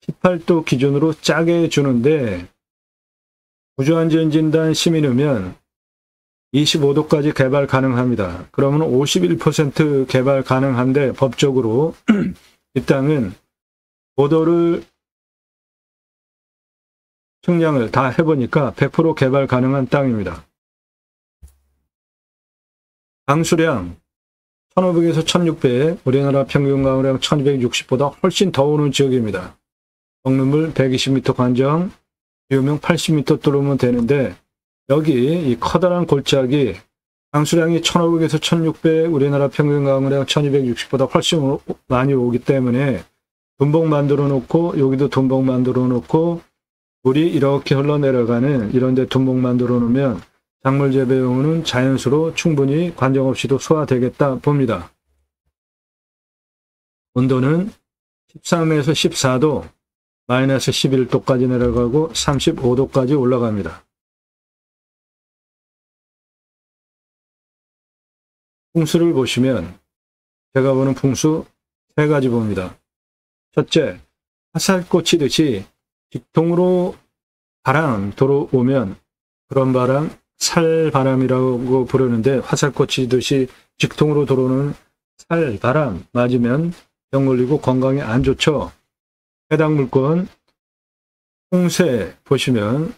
18도 기준으로 짜게 주는데 구조안전진단 시민이면 25도까지 개발 가능합니다. 그러면 51% 개발 가능한데 법적으로 이 땅은 보도를 측량을 다 해보니까 100% 개발 가능한 땅입니다. 강수량 1500에서 1600, 우리나라 평균 강우량 1260보다 훨씬 더 오는 지역입니다. 먹는물 120m 관정, 비우명 80m 뚫으면 되는데 여기 이 커다란 골짜기 강수량이 1500에서 1600, 우리나라 평균 강우량 1260보다 훨씬 많이 오기 때문에 둔봉 만들어 놓고 여기도 둔봉 만들어 놓고 물이 이렇게 흘러내려가는 이런 데 둔봉 만들어 놓으면 작물 재배용은 자연수로 충분히 관정 없이도 소화되겠다 봅니다. 온도는 13에서 14도, 마이너스 11도까지 내려가고 35도까지 올라갑니다. 풍수를 보시면 제가 보는 풍수 세 가지 봅니다. 첫째, 화살꽂히듯이 직통으로 바람 들어오면 그런 바람 살바람이라고 부르는데 화살꽂히듯이 직통으로 들어오는 살바람 맞으면 병 걸리고 건강에 안 좋죠. 해당 물건 풍세 보시면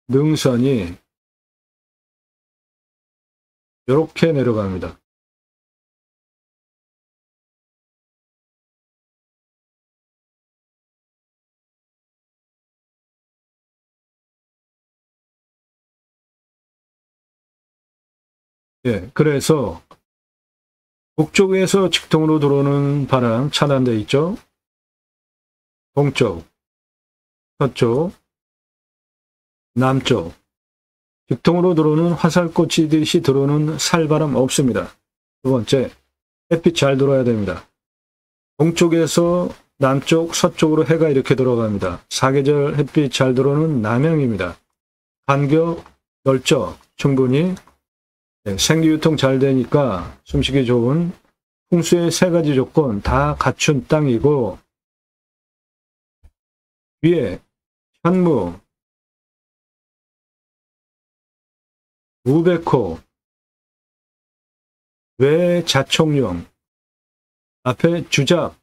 능선이 이렇게 내려갑니다. 예, 그래서 북쪽에서 직통으로 들어오는 바람 차단되어 있죠. 동쪽, 서쪽, 남쪽, 직통으로 들어오는 화살꽃이듯이 들어오는 살바람 없습니다. 두 번째, 햇빛 잘 들어와야 됩니다. 동쪽에서 남쪽, 서쪽으로 해가 이렇게 들어갑니다. 사계절 햇빛 잘 들어오는 남양입니다. 간격 넓죠? 충분히. 생기유통 잘 되니까 숨쉬기 좋은 풍수의 세 가지 조건 다 갖춘 땅이고, 위에 현무, 우백호, 외자총령, 앞에 주작,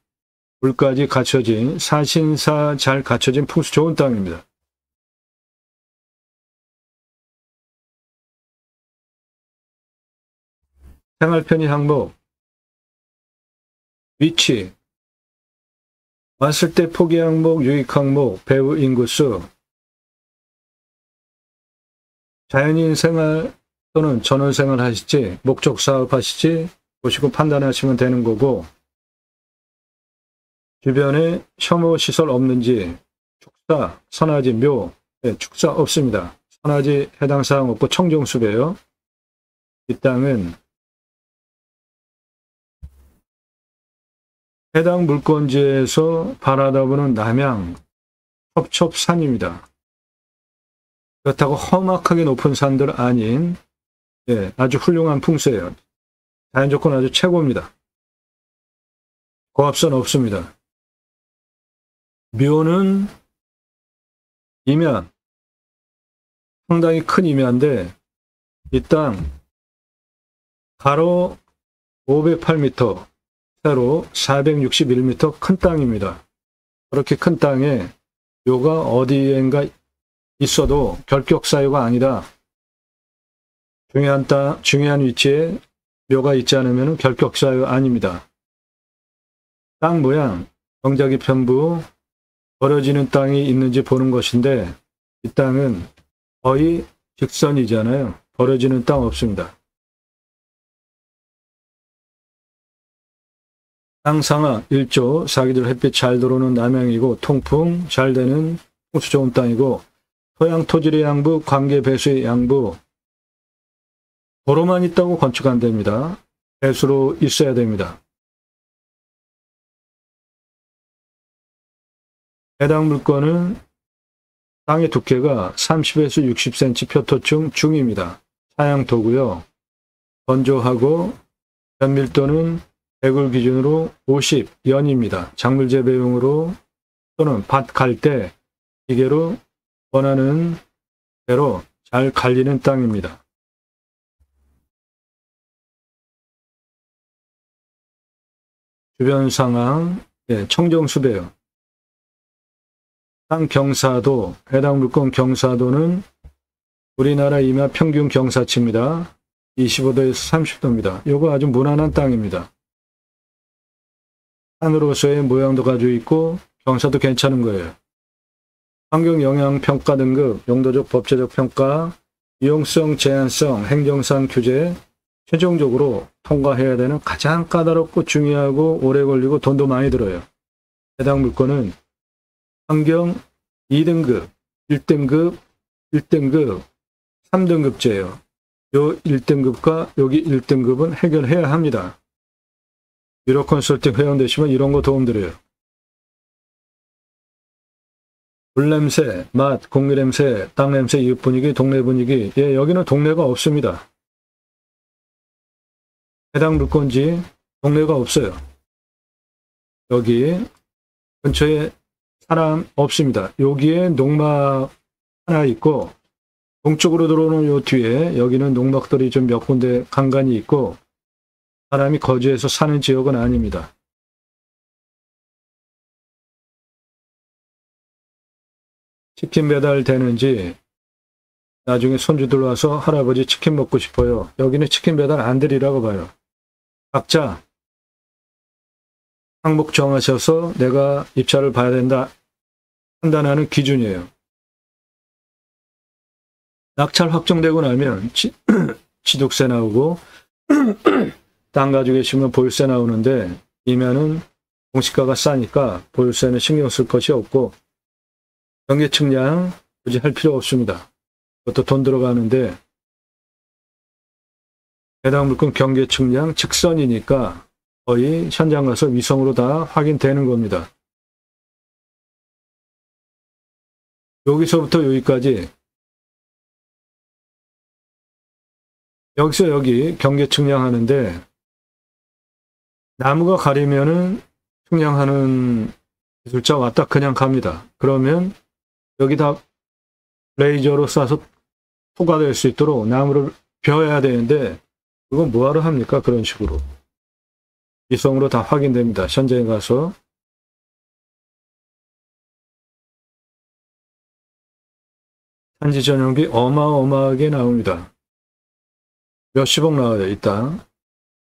물까지 갖춰진 사신사 잘 갖춰진 풍수 좋은 땅입니다. 생활 편의 항목, 위치, 왔을 때 포기 항목, 유익 항목, 배후 인구수, 자연인 생활 또는 전원 생활 하실지, 목적 사업 하실지 보시고 판단하시면 되는 거고, 주변에 혐오 시설 없는지, 축사, 선화지, 묘, 네, 축사 없습니다. 선화지 해당 사항 없고 청정수배요. 이 땅은 해당 물건지에서 바라다보는 남양 첩첩산입니다. 그렇다고 험악하게 높은 산들 아닌 아주 훌륭한 풍수예요. 자연 조건 아주 최고입니다. 고압선 없습니다. 묘는 임야, 상당히 큰 임야인데 이 땅 가로 508m, 세로 461m 큰 땅입니다. 그렇게 큰 땅에 묘가 어디엔가 있어도 결격사유가 아니다. 중요한 위치에 묘가 있지 않으면 결격사유 아닙니다. 땅 모양, 경작이 편부, 벌어지는 땅이 있는지 보는 것인데 이 땅은 거의 직선이잖아요. 벌어지는 땅 없습니다. 땅 상하 1조, 사계절 햇빛 잘 들어오는 남양이고 통풍 잘 되는 풍수 좋은 땅이고 토양 토질의 양부, 관계 배수의 양부, 도로만 있다고 건축 안 됩니다. 배수로 있어야 됩니다. 해당 물건은 땅의 두께가 30에서 60cm 표토층 중입니다. 사양토고요. 건조하고 변밀도는 배굴 기준으로 50연입니다. 작물 재배용으로 또는 밭 갈 때 기계로 원하는 대로 잘 갈리는 땅입니다. 주변 상황, 청정수배요. 땅 경사도, 해당 물건 경사도는 우리나라 임야 평균 경사치입니다. 25도에서 30도입니다. 이거 아주 무난한 땅입니다. 산으로서의 모양도 가지고 있고 경사도 괜찮은 거예요. 환경영향평가 등급, 용도적 법제적 평가, 이용성, 제한성, 행정상 규제, 최종적으로 통과해야 되는 가장 까다롭고 중요하고 오래 걸리고 돈도 많이 들어요. 해당 물건은 환경 2등급, 1등급, 1등급, 3등급제예요. 요 1등급과 여기 1등급은 해결해야 합니다. 유로 컨설팅 회원 되시면 이런 거 도움드려요. 물 냄새, 맛, 공기 냄새, 땅 냄새, 이웃 분위기, 동네 분위기. 여기는 동네가 없습니다. 해당 물건지 동네가 없어요. 여기 근처에 사람 없습니다. 여기에 농막 하나 있고 동쪽으로 들어오는 요 뒤에 여기는 농막들이 좀 몇 군데 간간이 있고 사람이 거주해서 사는 지역은 아닙니다. 치킨 배달되는지 나중에 손주들 와서 할아버지 치킨 먹고 싶어요. 여기는 치킨 배달 안 드리라고 봐요. 각자 항목 정하셔서 내가 입찰을 봐야 된다 판단하는 기준이에요. 낙찰 확정되고 나면 취득세 나오고 땅 가지고 계시면 보유세 나오는데 이면은 공시가가 싸니까 보유세는 신경 쓸 것이 없고 경계 측량 굳이 할 필요 없습니다. 그것도 돈 들어가는데 해당 물건 경계 측량 직선이니까 거의 현장 가서 위성으로 다 확인되는 겁니다. 여기서부터 여기까지 여기서 여기 경계 측량하는데 나무가 가리면은 측량하는 기술자 왔다 그냥 갑니다. 그러면 여기다 레이저로 쏴서 포가될 수 있도록 나무를 벼야 되는데 그건 뭐하러 합니까? 그런 식으로. 위성으로 다 확인됩니다. 현장에 가서. 산지 전용비 어마어마하게 나옵니다. 몇십억 나와요. 이따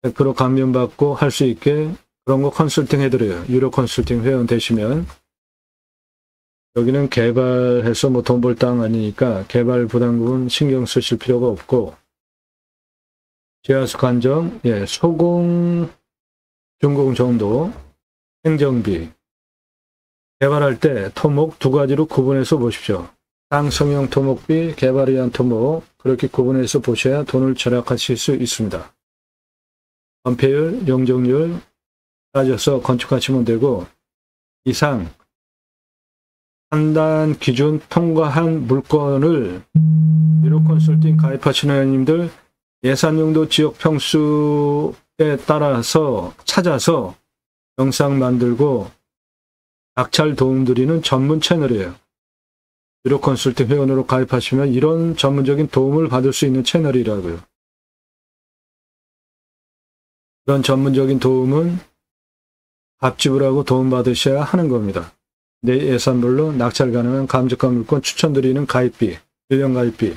100% 감면받고 할 수 있게 그런 거 컨설팅 해드려요. 유료 컨설팅 회원 되시면. 여기는 개발해서 뭐 돈 벌 땅 아니니까 개발 부담금은 신경 쓰실 필요가 없고 지하수 관정, 소공, 준공 정도, 행정비 개발할 때 토목 두 가지로 구분해서 보십시오. 땅 성형 토목비, 개발에 의한 토목 그렇게 구분해서 보셔야 돈을 절약하실 수 있습니다. 원폐율, 용적률 따져서 건축하시면 되고 이상 판단 기준 통과한 물건을 유료 컨설팅 가입하시는 회원님들 예산용도 지역 평수에 따라서 찾아서 영상 만들고 낙찰 도움 드리는 전문 채널이에요. 유료 컨설팅 회원으로 가입하시면 이런 전문적인 도움을 받을 수 있는 채널이라고요. 그런 전문적인 도움은 값 지불하고 도움받으셔야 하는 겁니다. 내 예산별로 낙찰 가능한 감정가 물건 추천드리는 가입비, 1년 가입비.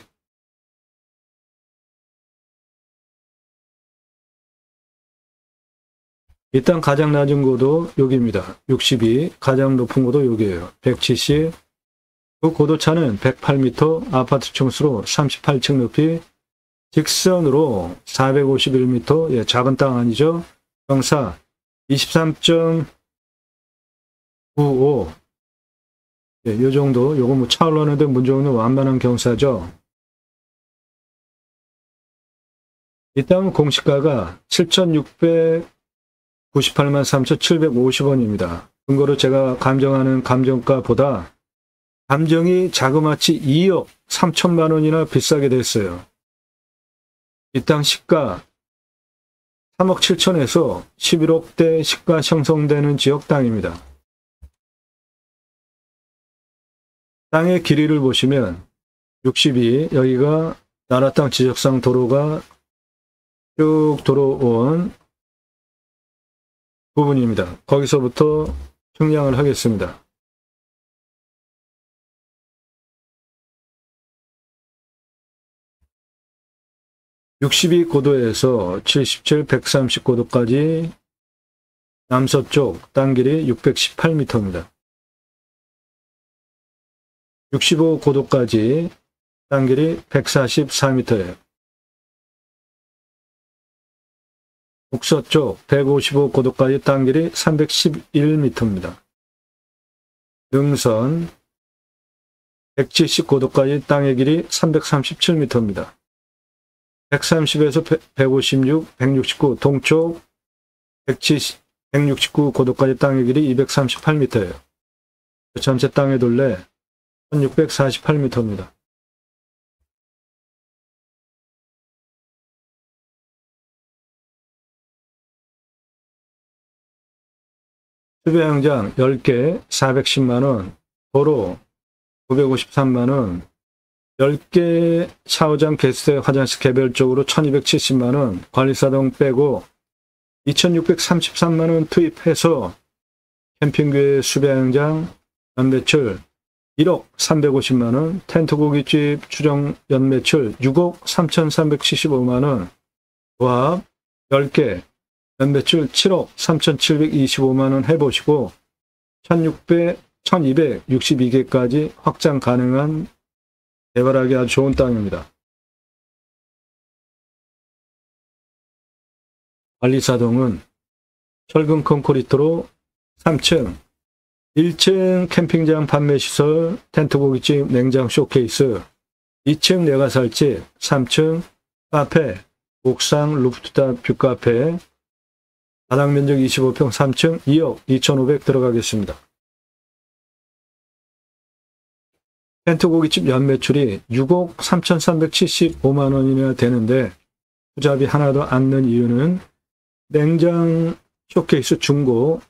일단 가장 낮은 고도 여기입니다. 62, 가장 높은 고도 여기에요. 170, 그 고도차는 108m, 아파트 층수로 38층 높이, 직선으로 451m, 작은 땅 아니죠? 경사 23.95, 요 정도, 요거 뭐 차 올라오는데 문제 없는 완만한 경사죠. 일단 공시가가 7,698만 3,750원입니다. 근거로 제가 감정하는 감정가보다 감정이 자그마치 2억 3천만 원이나 비싸게 됐어요. 이 땅 시가 3억 7천에서 11억대 시가 형성되는 지역 땅입니다. 땅의 길이를 보시면 62, 여기가 나라 땅 지적상 도로가 쭉 들어온 부분입니다. 거기서부터 측량을 하겠습니다. (62) 고도에서 77, 130 고도까지 남서쪽 땅 길이 618m입니다. 65 고도까지 땅 길이 144m예요. 북서쪽 155 고도까지 땅 길이 311m입니다. 능선 170 고도까지 땅의 길이 337m입니다. 130에서 156, 169, 동쪽 169 고도까지 땅의 길이 238m예요. 전체 땅의 둘레 1648m입니다. 수배양장 10개 410만원, 도로 953만원, 10개 샤워장, 게스트, 화장실 개별적으로 1270만원, 관리사동 빼고 2633만원 투입해서 캠핑교회 수배양장 연매출 1억 350만원, 텐트 고깃집 추정 연매출 6억 3,375만원, 조합 10개, 연매출 7억 3,725만원 해보시고 1262개까지 확장 가능한 개발하기 아주 좋은 땅입니다. 관리사동은 철근 콘크리트로 3층, 1층 캠핑장 판매시설, 텐트 고깃집 냉장 쇼케이스, 2층 내과살집, 3층 카페, 옥상 루프탑 뷰카페, 바닥 면적 25평 3층 2억 2,500 들어가겠습니다. 텐트 고깃집 연매출이 6억 3,375만 원이나 되는데 투자비 하나도 안 넣은 이유는 냉장 쇼케이스 중고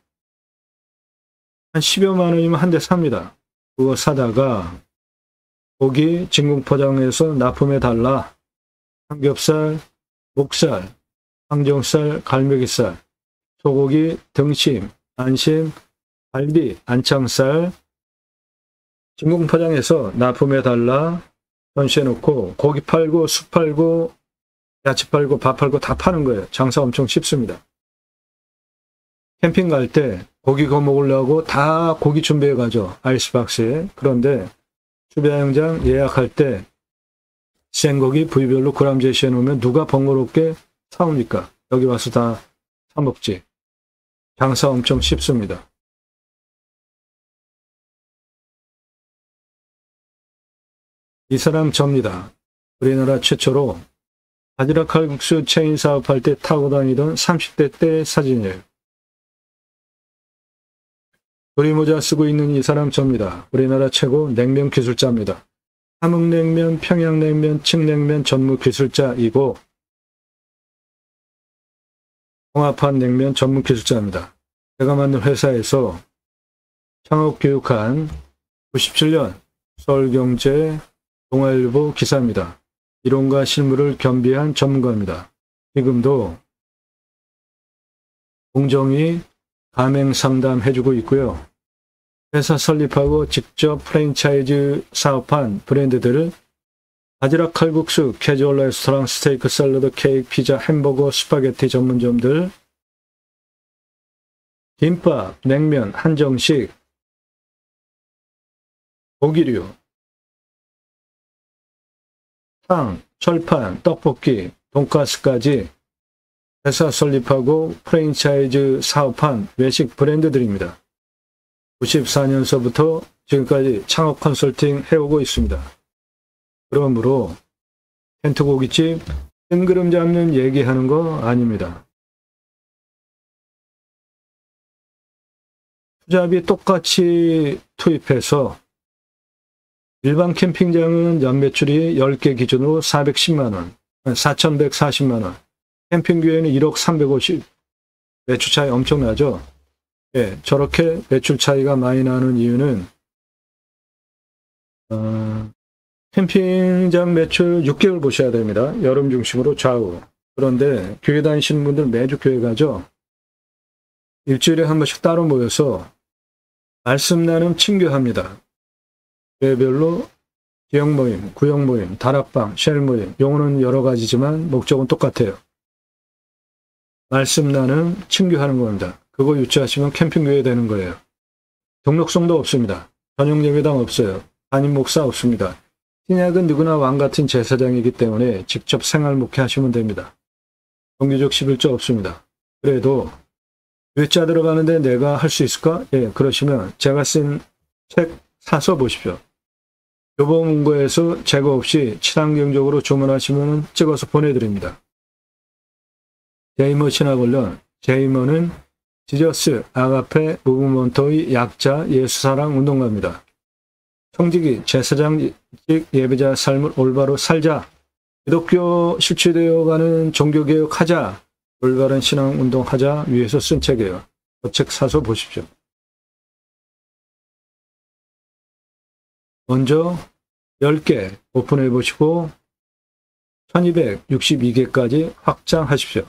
한 10여만 원이면 한 대 삽니다. 그거 사다가 고기 진공 포장해서 납품해 달라. 삼겹살, 목살, 항정살, 갈매기살, 소고기, 등심, 안심, 갈비, 안창살 진공 포장해서 납품해 달라 전시해 놓고 고기 팔고 술 팔고 야채 팔고 밥 팔고 다 파는 거예요. 장사 엄청 쉽습니다. 캠핑 갈 때 고기 구워 먹으려고 다 고기 준비해 가죠. 아이스박스에. 그런데 주차장장 예약할 때 생고기 부위별로 그램 제시해 놓으면 누가 번거롭게 사옵니까? 여기 와서 다 사 먹지. 장사 엄청 쉽습니다. 이 사람 접니다. 우리나라 최초로 바지락 칼국수 체인 사업할 때 타고 다니던 30대 때 사진이에요. 조리모자 쓰고 있는 이 사람 접니다. 우리나라 최고 냉면 기술자입니다. 함흥냉면, 평양냉면, 칡냉면 전무 기술자이고 홍합한 냉면 전문 기술자입니다. 제가 만든 회사에서 창업교육한 97년 서울경제 동아일보 기사입니다. 이론과 실무를 겸비한 전문가입니다. 지금도 공정위 가맹 상담 해주고 있고요. 회사 설립하고 직접 프랜차이즈 사업한 브랜드들 바지락 칼국수, 캐주얼 레스토랑, 스테이크, 샐러드, 케이크, 피자, 햄버거, 스파게티 전문점들, 김밥, 냉면, 한정식, 고기류, 탕, 철판, 떡볶이, 돈가스까지 회사 설립하고 프랜차이즈 사업한 외식 브랜드들입니다. 94년서부터 지금까지 창업 컨설팅 해오고 있습니다. 그러므로 텐트 고깃집 뜬구름 잡는 얘기하는 거 아닙니다. 투자비 똑같이 투입해서 일반 캠핑장은 연매출이 10개 기준으로 410만원, 4,140만원, 캠핑교회는 1억 350, 매출 차이 엄청나죠? 예, 저렇게 매출 차이가 많이 나는 이유는 캠핑장 매출 6개월 보셔야 됩니다. 여름 중심으로 좌우. 그런데 교회 다니시는 분들 매주 교회 가죠? 일주일에 한 번씩 따로 모여서 말씀 나눔 친교합니다. 교회별로 지역 모임, 구역 모임, 다락방, 쉘 모임, 용어는 여러 가지지만 목적은 똑같아요. 말씀 나눔 친교하는 겁니다. 그거 유치하시면 캠핑교회 되는 거예요. 등록성도 없습니다. 전용 예배당 없어요. 담임 목사 없습니다. 신약은 누구나 왕같은 제사장이기 때문에 직접 생활 목회하시면 됩니다. 종교적 11조 없습니다. 그래도 외자 들어가는데 내가 할 수 있을까? 예, 그러시면 제가 쓴 책 사서 보십시오. 교보문고에서 제거 없이 친환경적으로 주문하시면 찍어서 보내드립니다. 제이머 신학훈련, 제이머는 지저스 아가페 무브먼트의 약자 예수사랑 운동가입니다. 청지기 제사장직 예배자 삶을 올바로 살자. 기독교 실추되어가는 종교개혁하자. 올바른 신앙운동하자 위해서 쓴 책이에요. 그 책 사서 보십시오. 먼저 10개 오픈해 보시고 1262개까지 확장하십시오.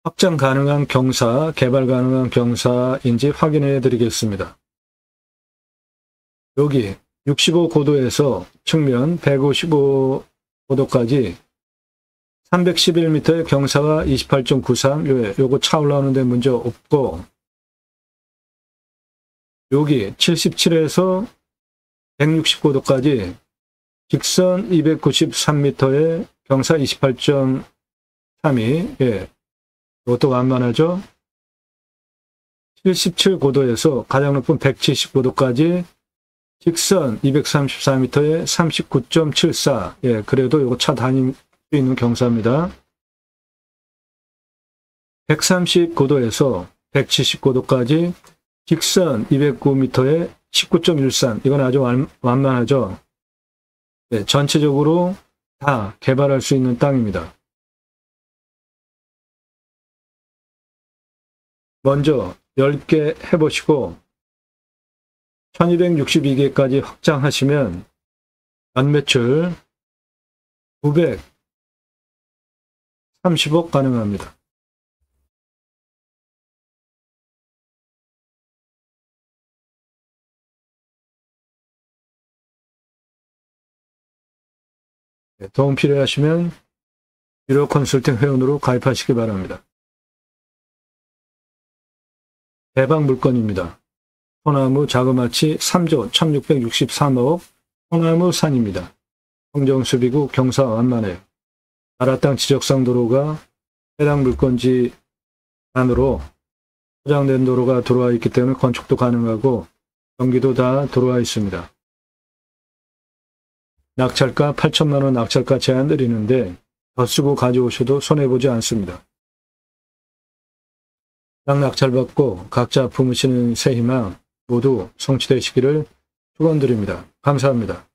확장 가능한 경사, 개발 가능한 경사인지 확인해 드리겠습니다. 여기 65고도에서 측면 155고도까지 311m의 경사가 28.93, 요거 차 올라오는데 문제 없고, 여기 77에서 160고도까지 직선 293m의 경사 28.32, 이것도 완만하죠. 77고도에서 가장 높은 170고도까지 직선 234m에 39.74, 그래도 이거 차 다닐 수 있는 경사입니다. 130고도에서 170고도까지 직선 209m에 19.13, 이건 아주 완만하죠. 전체적으로 다 개발할 수 있는 땅입니다. 먼저 10개 해보시고 1262개까지 확장하시면 연매출 930억 가능합니다. 도움 필요하시면 유료 컨설팅 회원으로 가입하시기 바랍니다. 대박 물건입니다. 소나무 자그마치 3조 1663억 소나무 산입니다. 청정수비구 경사 완만해요. 나라 땅 지적상 도로가 해당 물건지 안으로 포장된 도로가 들어와 있기 때문에 건축도 가능하고 전기도 다 들어와 있습니다. 낙찰가 8천만 원 낙찰가 제한 드리는데 더 쓰고 가져오셔도 손해보지 않습니다. 땅 낙찰받고 각자 품으시는 새 희망 모두 성취되시기를 축원드립니다. 감사합니다.